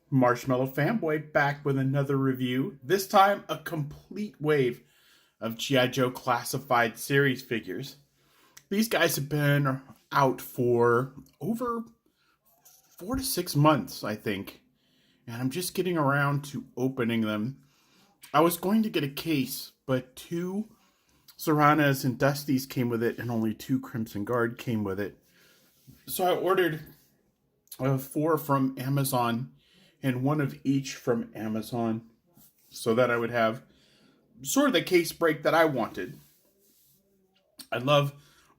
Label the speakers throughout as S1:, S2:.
S1: Marshmallow Fanboy back with another review. This time, a complete wave of G.I. Joe classified series figures. These guys have been out for over 4 to 6 months, I think, and I'm just getting around to opening them. I was going to get a case, but two Zaranas and Dusties came with it, and only two Crimson Guard came with it. So I ordered four from Amazon and one of each from Amazon so that I would have sort of the case break that I wanted. I love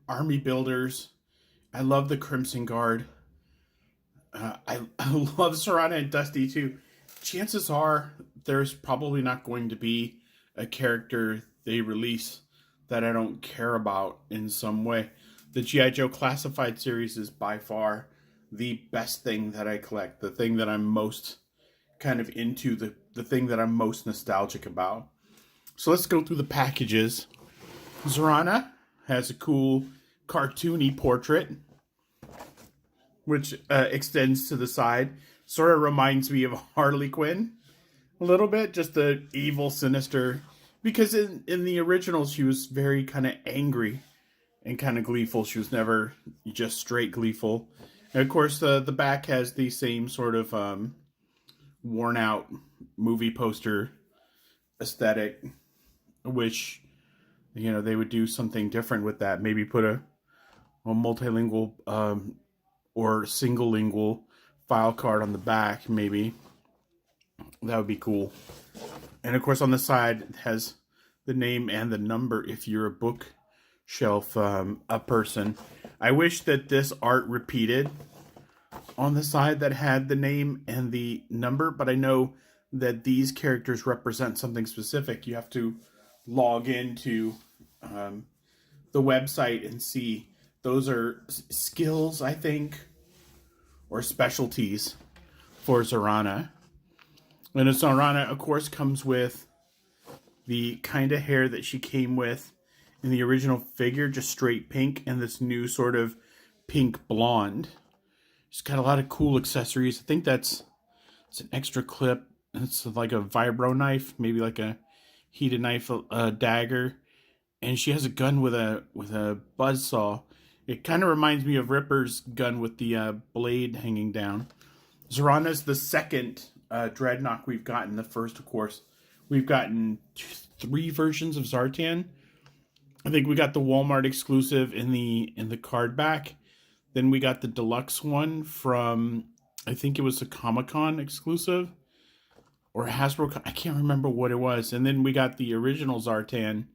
S1: Army Builders. I love the Crimson Guard. I love Zarana and Dusty too. Chances are there's probably not going to be a character they release that I don't care about in some way. The G.I. Joe Classified series is by far the best thing that I collect. The thing that I'm most kind of into, the thing that I'm most nostalgic about. So let's go through the packages. Zarana has a cool cartoony portrait, which extends to the side. Sort of reminds me of Harley Quinn a little bit, just the evil, sinister. Because in the originals, she was very kind of angry and kind of gleeful. She was never just straight gleeful. And of course, the back has the same sort of worn out movie poster aesthetic, which, you know, they would do something different with that. Maybe put a multilingual or single lingual file card on the back, maybe. That would be cool. And of course, on the side, it has the name and the number if you're a bookshelf a person. I wish that this art repeated on the side that had the name and the number, but I know that these characters represent something specific. You have to log into the website and see those are skills, I think, or specialties for Zarana. And Zarana, of course, comes with the kind of hair that she came with in the original figure, just straight pink, and this new sort of pink blonde. She's got a lot of cool accessories. I think it's an extra clip. It's like a vibro knife, maybe like a heated knife, a dagger, and she has a gun with a buzz saw. It kind of reminds me of Ripper's gun with the blade hanging down. Zarana's the second Dreadnought we've gotten. The first, of course, we've gotten 3 versions of Zartan. I think we got the Walmart exclusive in the card back. Then we got the deluxe one from, I think it was a Comic-Con exclusive or Hasbro. I can't remember what it was. And then we got the original Zartan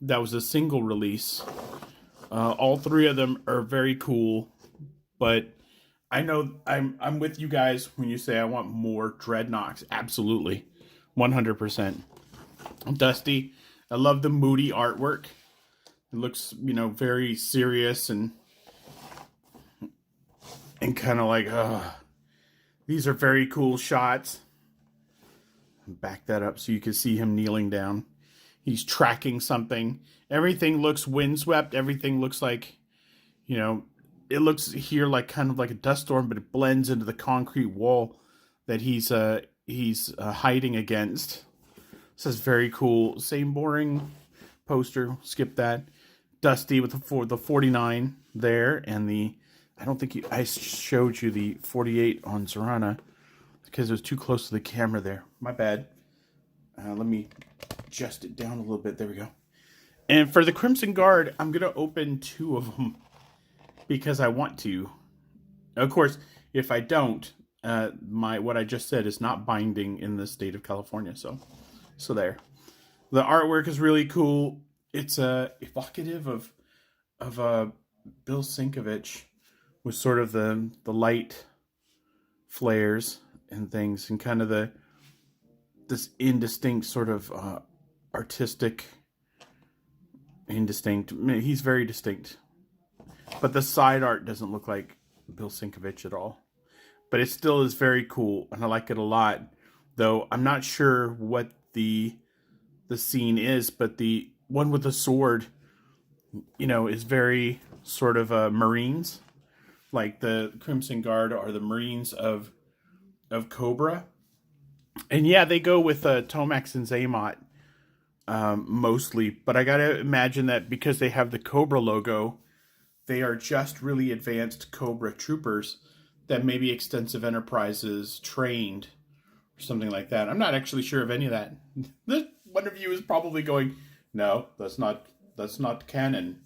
S1: that was a single release. All 3 of them are very cool, but I know I'm with you guys when you say I want more Dreadnoughts. Absolutely, 100%. Dusty, I love the moody artwork. It looks, very serious and kind of like, these are very cool shots. Back that up so you can see him kneeling down. He's tracking something. Everything looks windswept. Everything looks like, it looks here like kind of like a dust storm, but it blends into the concrete wall that he's hiding against. This is very cool. Same boring poster. Skip that. Dusty with the 49 there, and I don't think I showed you the 48 on Zarana because it was too close to the camera there. My bad. Let me adjust it down a little bit. There we go. And for the Crimson Guard, I'm going to open 2 of them because I want to. Of course, if I don't, what I just said is not binding in the state of California. So there. The artwork is really cool. It's evocative of Bill Sienkiewicz with sort of the light flares and things, and kind of this indistinct sort of artistic indistinct. I mean, he's very distinct, but the side art doesn't look like Bill Sienkiewicz at all. But it still is very cool, and I like it a lot. Though I'm not sure what the scene is, but the one with the sword, is very sort of Marines. Like the Crimson Guard are the Marines of of Cobra. And yeah, they go with Tomax and Zaymot mostly. But I gotta imagine that because they have the Cobra logo, they are just really advanced Cobra troopers that maybe Extensive Enterprises trained or something like that. I'm not actually sure of any of that. One of you is probably going, "No, that's not canon.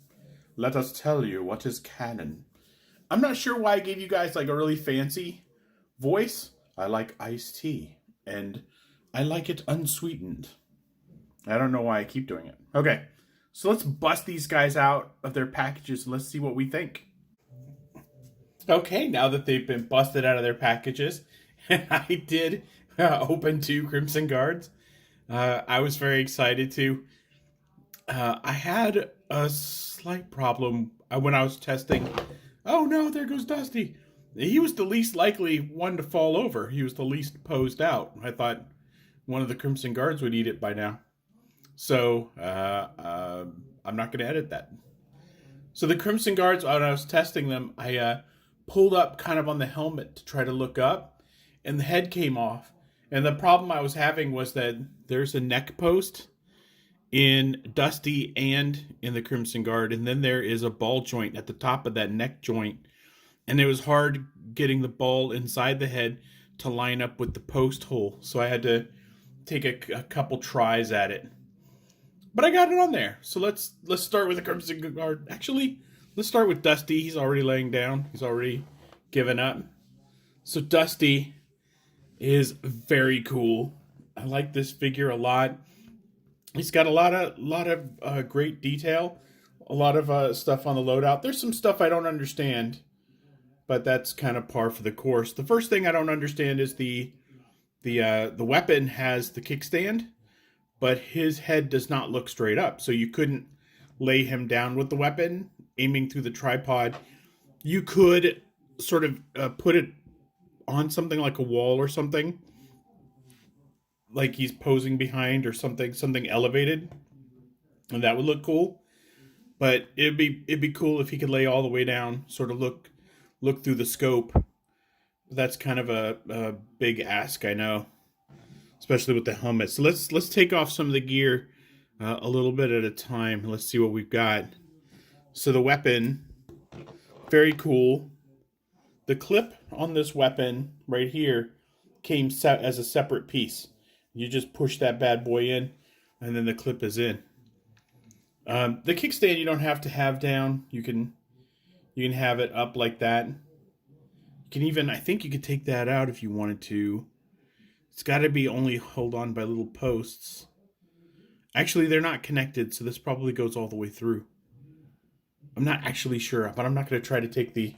S1: Let us tell you what is canon." I'm not sure why I gave you guys like a really fancy voice. I like iced tea, and I like it unsweetened. I don't know why I keep doing it. Okay, so let's bust these guys out of their packages and let's see what we think. Okay, now that they've been busted out of their packages, and I did open 2 Crimson Guards, I was very excited to. I had a slight problem when I was testing. Oh no, there goes Dusty. He was the least likely one to fall over. He was the least posed out. I thought one of the Crimson Guards would eat it by now. So I'm not going to edit that. So the Crimson Guards, when I was testing them, I pulled up kind of on the helmet to try to look up, and the head came off. And the problem I was having was that there's a neck post in Dusty and in the Crimson Guard, and then there is a ball joint at the top of that neck joint. And it was hard getting the ball inside the head to line up with the post hole. So I had to take a couple tries at it. But I got it on there. So let's start with the Crimson Guard. Actually, let's start with Dusty. He's already laying down. He's already given up. So Dusty is very cool. I like this figure a lot. He's got a lot of great detail. A lot of stuff on the loadout. There's some stuff I don't understand, but that's kind of par for the course. The first thing I don't understand is the weapon has the kickstand, but his head does not look straight up. So you couldn't lay him down with the weapon, aiming through the tripod. You could sort of put it on something like a wall or something, like he's posing behind or something elevated, and that would look cool. But it'd be cool if he could lay all the way down, sort of look through the scope. That's kind of a big ask, I know, especially with the helmet. So let's take off some of the gear a little bit at a time. Let's see what we've got. So the weapon, very cool. The clip on this weapon right here came set as a separate piece. You just push that bad boy in, and then the clip is in. The kickstand you don't have to have down. You can have it up like that. You can even, I think you could take that out if you wanted to. It's got to be only held on by little posts. Actually, they're not connected, so this probably goes all the way through. I'm not actually sure, but I'm not going to try to take the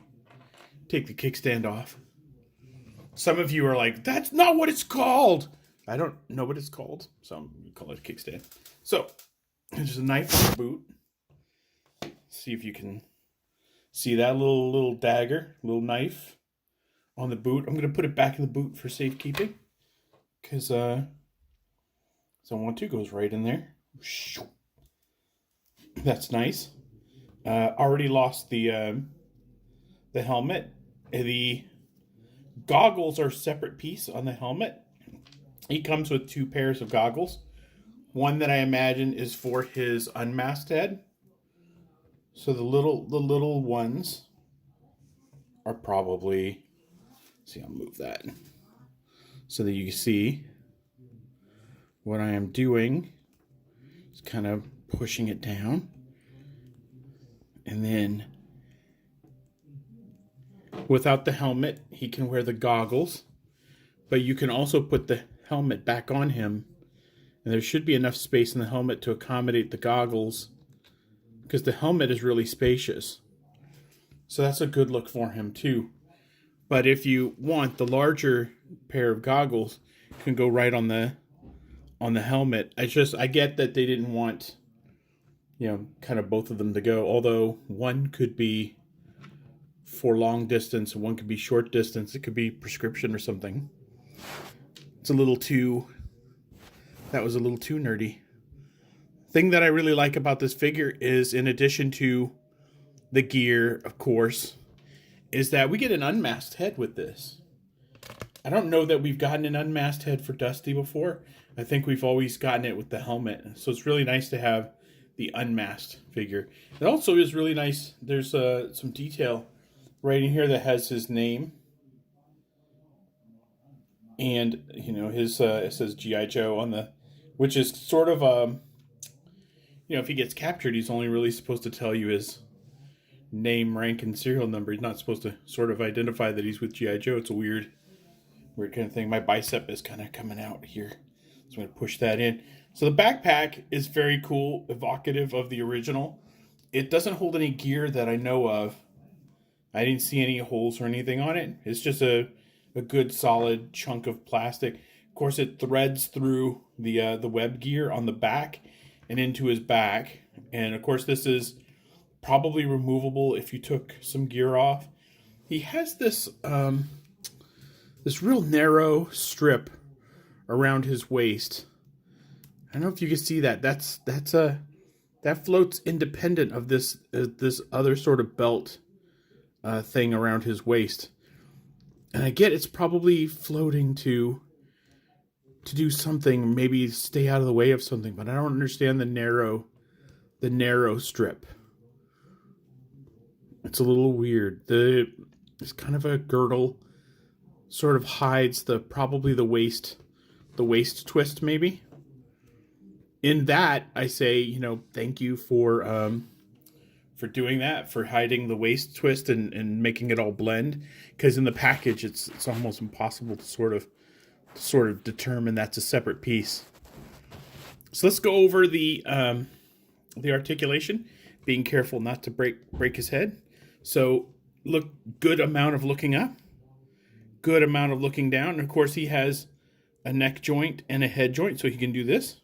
S1: kickstand off. Some of you are like, that's not what it's called. I don't know what it's called, so I'm going to call it a kickstand. So, there's a knife on the boot. See if you can see that little dagger, little knife on the boot. I'm going to put it back in the boot for safekeeping, because someone goes right in there. That's nice. Already lost the helmet. The goggles are a separate piece on the helmet. He comes with 2 pairs of goggles. One that I imagine is for his unmasked head. So the little ones are probably, see, I'll move that so that you can see what I am doing. Just kind of pushing it down. And then without the helmet, he can wear the goggles, but you can also put the helmet back on him, and there should be enough space in the helmet to accommodate the goggles, because the helmet is really spacious. So that's a good look for him too. But if you want, the larger pair of goggles can go right on the helmet. I get that they didn't want, kind of both of them to go, although one could be for long distance and one could be short distance. It could be prescription or something. That was a little too nerdy. Thing that I really like about this figure is, in addition to the gear, of course, is that we get an unmasked head with this. I don't know that we've gotten an unmasked head for Dusty before. I think we've always gotten it with the helmet. So it's really nice to have the unmasked figure. It also is really nice. There's some detail right in here that has his name. And, his it says G.I. Joe on the, which is sort of, if he gets captured, he's only really supposed to tell you his name, rank, and serial number. He's not supposed to sort of identify that he's with G.I. Joe. It's a weird kind of thing. My bicep is kind of coming out here, so I'm going to push that in. So the backpack is very cool, evocative of the original. It doesn't hold any gear that I know of. I didn't see any holes or anything on it. It's just a good solid chunk of plastic. Of course, it threads through the web gear on the back and into his back. And of course, this is probably removable if you took some gear off. He has this this real narrow strip around his waist. I don't know if you can see that. That floats independent of this other sort of belt thing around his waist. And I get it's probably floating to do something, maybe stay out of the way of something, but I don't understand the narrow strip. It's a little weird. It's kind of a girdle, sort of hides probably the waist twist maybe. In that, I say, thank you for doing that, for hiding the waist twist and making it all blend. Because in the package, it's almost impossible to sort of determine that's a separate piece. So let's go over the articulation, being careful not to break his head. So good amount of looking up, good amount of looking down. And of course, he has a neck joint and a head joint, so he can do this.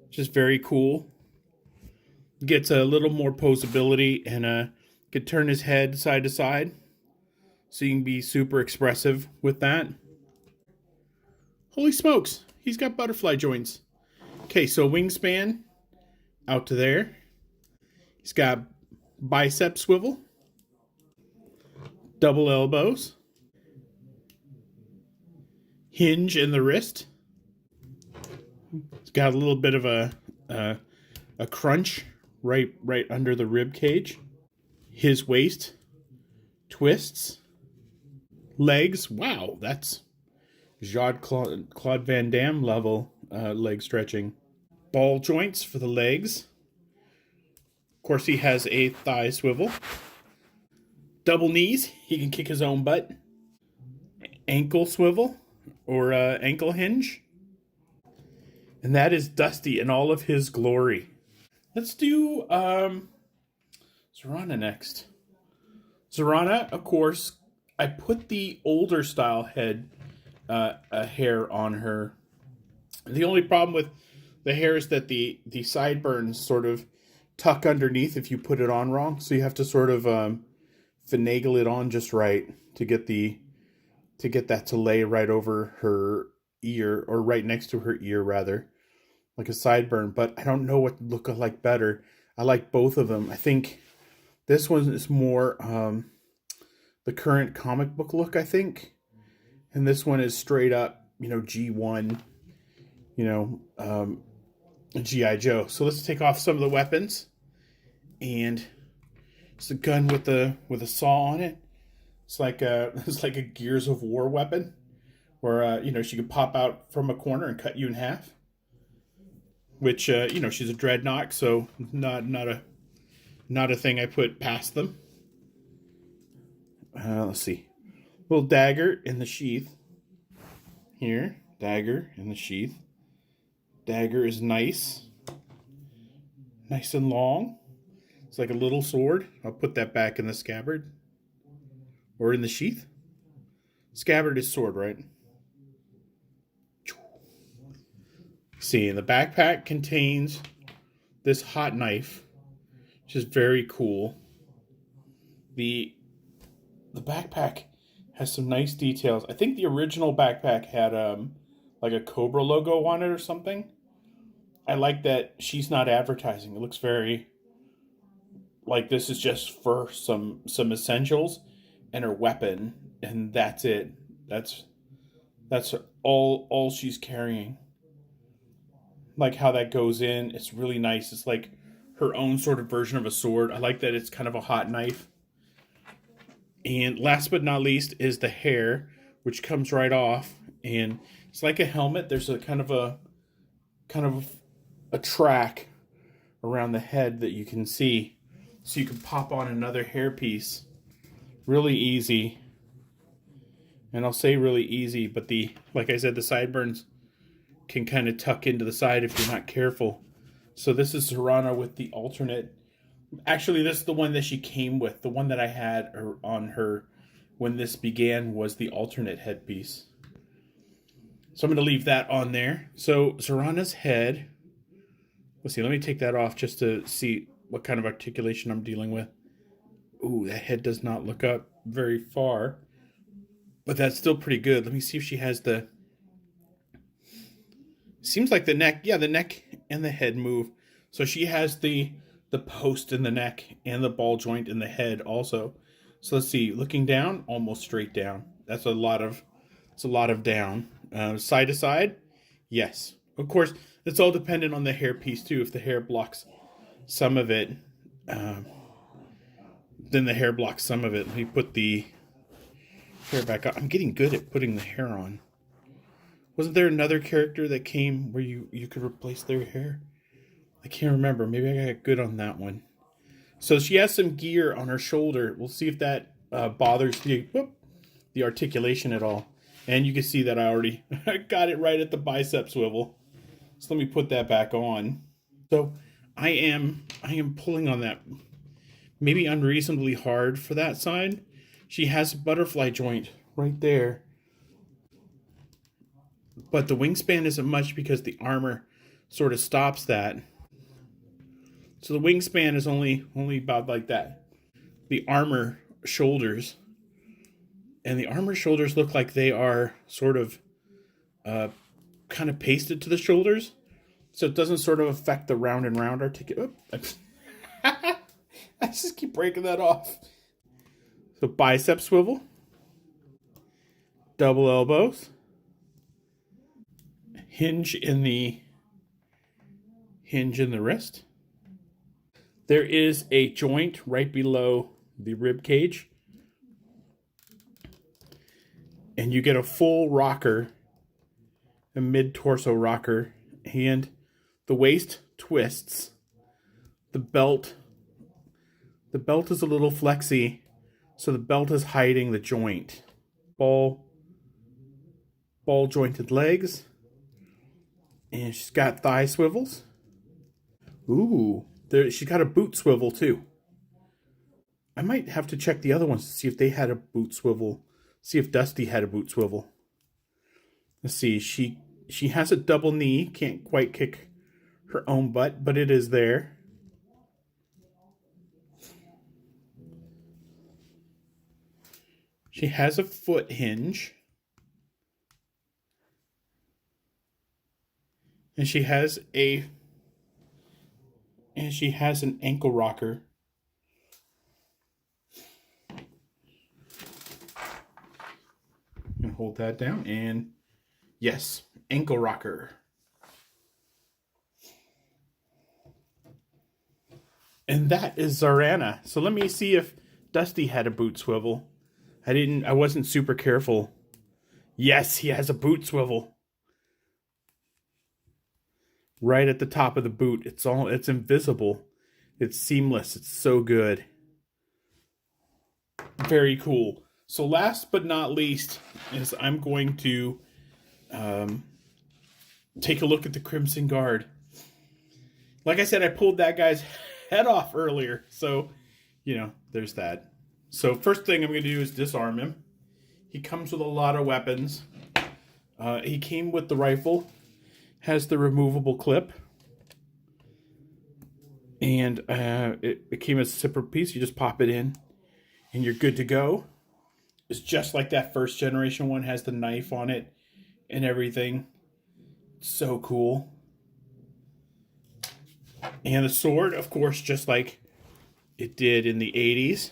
S1: Just very cool. Gets a little more posability and could turn his head side to side, so you can be super expressive with that. Holy smokes, he's got butterfly joints. Okay, so wingspan out to there. He's got bicep swivel, double elbows, hinge in the wrist. It's got a little bit of a crunch right under the rib cage. His waist twists. Legs, wow, that's Jean-Claude Van Damme level leg stretching. Ball joints for the legs. Of course, he has a thigh swivel. Double knees, he can kick his own butt. Ankle swivel or ankle hinge. And that is Dusty in all of his glory. Let's do Zarana next. Zarana, of course, I put the older style head hair on her. The only problem with the hair is that the sideburns sort of tuck underneath if you put it on wrong. So you have to sort of finagle it on just right to get that to lay right over her ear, or right next to her ear rather, like a sideburn. But I don't know what look like better. I like both of them. I think this one is more the current comic book look, I think, and this one is straight up, G1, G.I. Joe. So let's take off some of the weapons, and it's a gun with a saw on it. It's like a Gears of War weapon, where she could pop out from a corner and cut you in half. Which she's a dreadnought, so not a thing I put past them. Let's see, little dagger in the sheath. Here, dagger in the sheath. Dagger is nice and long. It's like a little sword. I'll put that back in the scabbard. Or in the sheath. Scabbard is sword, right? See, the backpack contains this hot knife, which is very cool. The backpack has some nice details. I think the original backpack had like a Cobra logo on it or something. I like that she's not advertising. It looks very like this is just for some essentials and her weapon, and that's it. That's That's all she's carrying. Like how that goes in. It's really nice. It's like her own sort of version of a sword. I like that it's kind of a hot knife. And last but not least is the hair, which comes right off. And it's like a helmet. There's a kind of a track around the head that you can see. So you can pop on another hairpiece. Really easy. And I'll say really easy, but like I said, the sideburns can kind of tuck into the side if you're not careful. So this is Zarana with the alternate. Actually, this is the one that she came with. The one that I had on her when this began was the alternate headpiece. So I'm going to leave that on there. So Zarana's head. Let's see, let me take that off just to see what kind of articulation I'm dealing with. Ooh, that head does not look up very far. But that's still pretty good. Let me see if she has the... Seems like the neck... Yeah, the neck and the head move. So she has the post in the neck and the ball joint in the head also. So let's see. Looking down, almost straight down. That's a lot of... It's a lot of down. Side to side? Yes. Of course, it's all dependent on the hair piece too. If the hair blocks some of it, then the hair blocks some of it. Let me put the hair back on. I'm getting good at putting the hair on. Wasn't there another character that came where you could replace their hair? I can't remember. Maybe I got good on that one. So she has some gear on her shoulder. We'll see if that bothers the articulation at all. And you can see that I already got it right at the bicep swivel. So let me put that back on. So I am pulling on that maybe unreasonably hard for that side. She has a butterfly joint right there. But the wingspan isn't much because the armor sort of stops that. So the wingspan is only about like that. The armor shoulders. And the armor shoulders look like they are sort of kind of pasted to the shoulders. So it doesn't sort of affect the round and round articulation. I just keep breaking that off. So bicep swivel. Double elbows. Hinge in the wrist. There is a joint right below the rib cage. And you get a full rocker, a mid-torso rocker, and the waist twists. The belt is a little flexy, so the belt is hiding the joint. Ball jointed legs. And she's got thigh swivels. Ooh, she's got a boot swivel too. I might have to check the other ones to see if they had a boot swivel. See if Dusty had a boot swivel. Let's see. She has a double knee. Can't quite kick her own butt, but it is there. She has a foot hinge. And she has an ankle rocker. And hold that down, and yes, ankle rocker. And that is Zarana. So let me see if Dusty had a boot swivel. I wasn't super careful. Yes, he has a boot swivel. Right at the top of the boot. It's invisible. It's seamless. It's so good. Very cool. So last but not least is I'm going to take a look at the Crimson Guard. Like I said, I pulled that guy's head off earlier. So, there's that. So first thing I'm going to do is disarm him. He comes with a lot of weapons. He came with the rifle. Has the removable clip. And it came as a separate piece. You just pop it in and you're good to go. It's just like that first generation one, has the knife on it and everything. So cool. And the sword, of course, just like it did in the 80s.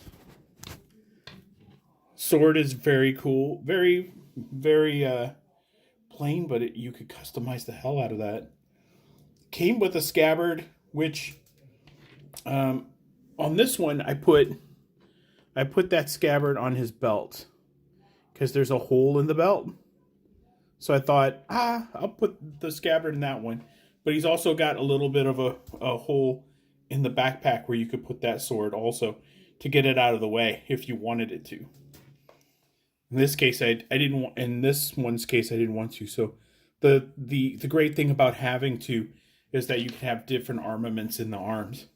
S1: Sword is very cool. Very, very plain, but you could customize the hell out of that. Came with a scabbard, which on this one I put that scabbard on his belt because there's a hole in the belt. So I thought, I'll put the scabbard in that one. But he's also got a little bit of a hole in the backpack where you could put that sword also to get it out of the way if you wanted it to. In this case, I didn't want. In this one's case, I didn't want to. So the great thing about having to is that you can have different armaments in the arms,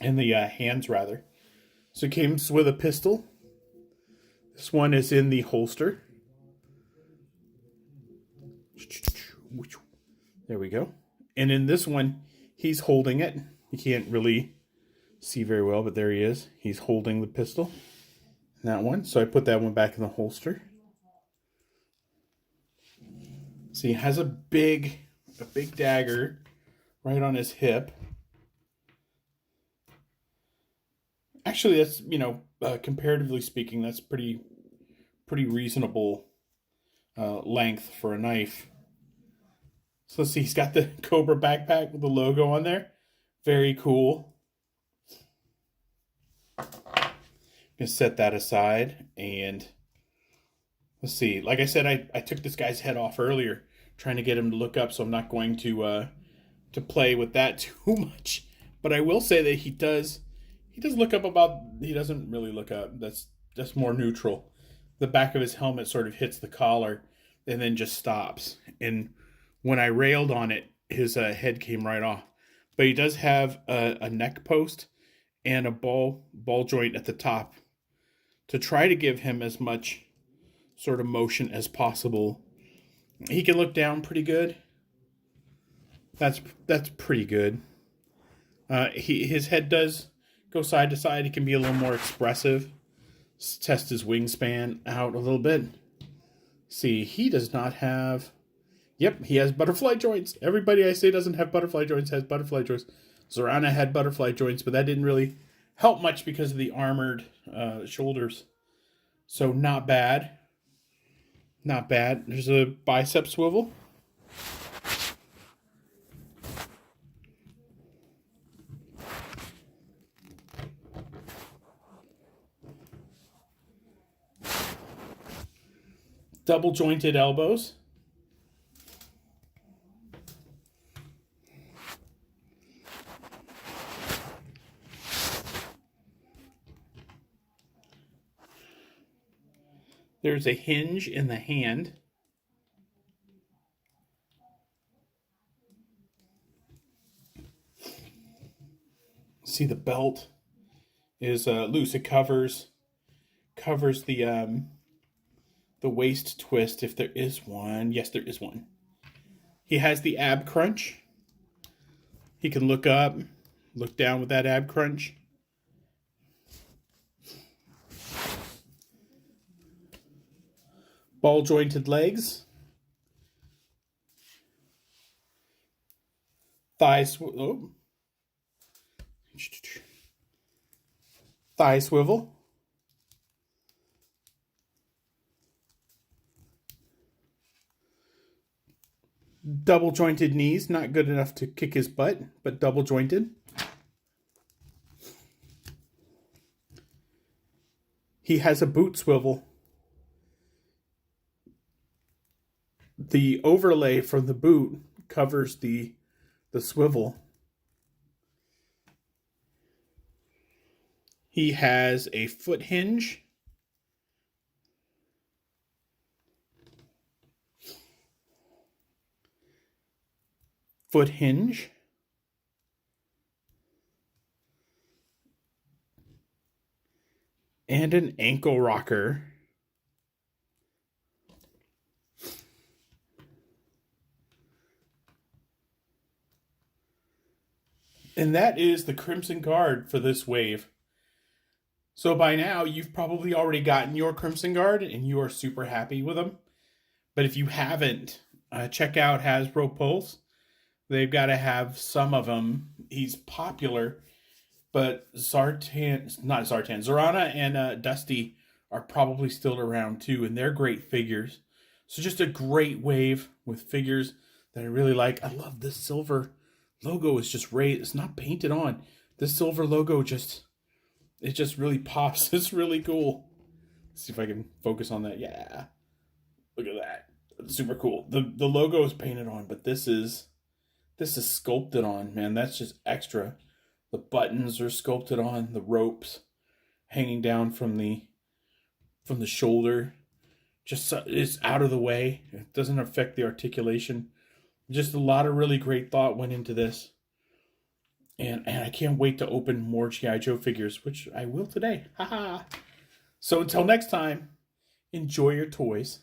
S1: in the hands rather. So it comes with a pistol. This one is in the holster. There we go. And in this one, he's holding it. You can't really see very well, but there he is. He's holding the pistol. That one. So I put that one back in the holster. See, he has a big dagger right on his hip. Actually, that's, comparatively speaking, that's pretty reasonable length for a knife. So let's see, he's got the Cobra backpack with the logo on there. Very cool. Gonna set that aside, and let's see. Like I said, I took this guy's head off earlier, trying to get him to look up, so I'm not going to play with that too much. But I will say that he does look up about. He doesn't really look up. That's more neutral. The back of his helmet sort of hits the collar, and then just stops. And when I railed on it, his head came right off. But he does have a neck post and a ball joint at the top to try to give him as much sort of motion as possible. He can look down pretty good. That's pretty good. His head does go side to side. He can be a little more expressive. Let's test his wingspan out a little bit. See, he does not have... Yep, he has butterfly joints. Everybody I say doesn't have butterfly joints has butterfly joints. Zarana had butterfly joints, but that didn't really help much because of the armored shoulders. So not bad. Not bad. There's a bicep swivel. Double jointed elbows. There's a hinge in the hand. See, the belt is loose. It covers the waist twist if there is one. Yes, there is one. He has the ab crunch. He can look up, look down with that ab crunch. Ball jointed legs. Thigh swivel. Thigh swivel. Double jointed knees, not good enough to kick his butt, but double jointed. He has a boot swivel. The overlay from the boot covers the swivel. He has a foot hinge. Foot hinge. And an ankle rocker. And that is the Crimson Guard for this wave. So by now, you've probably already gotten your Crimson Guard and you are super happy with them. But if you haven't, check out Hasbro Pulse. They've got to have some of them. He's popular, but Zarana and Dusty are probably still around too, and they're great figures. So just a great wave with figures that I really like. I love this silver logo. Is just raised. It's not painted on. This silver logo just really pops. It's really cool. Let's see if I can focus on that. Yeah, look at that. That's super cool. The logo is painted on, but this is sculpted on. Man, that's just extra. The buttons are sculpted on. The ropes hanging down from the shoulder just is out of the way. It doesn't affect the articulation. Just a lot of really great thought went into this. And I can't wait to open more G.I. Joe figures, which I will today. Haha. So until next time, enjoy your toys.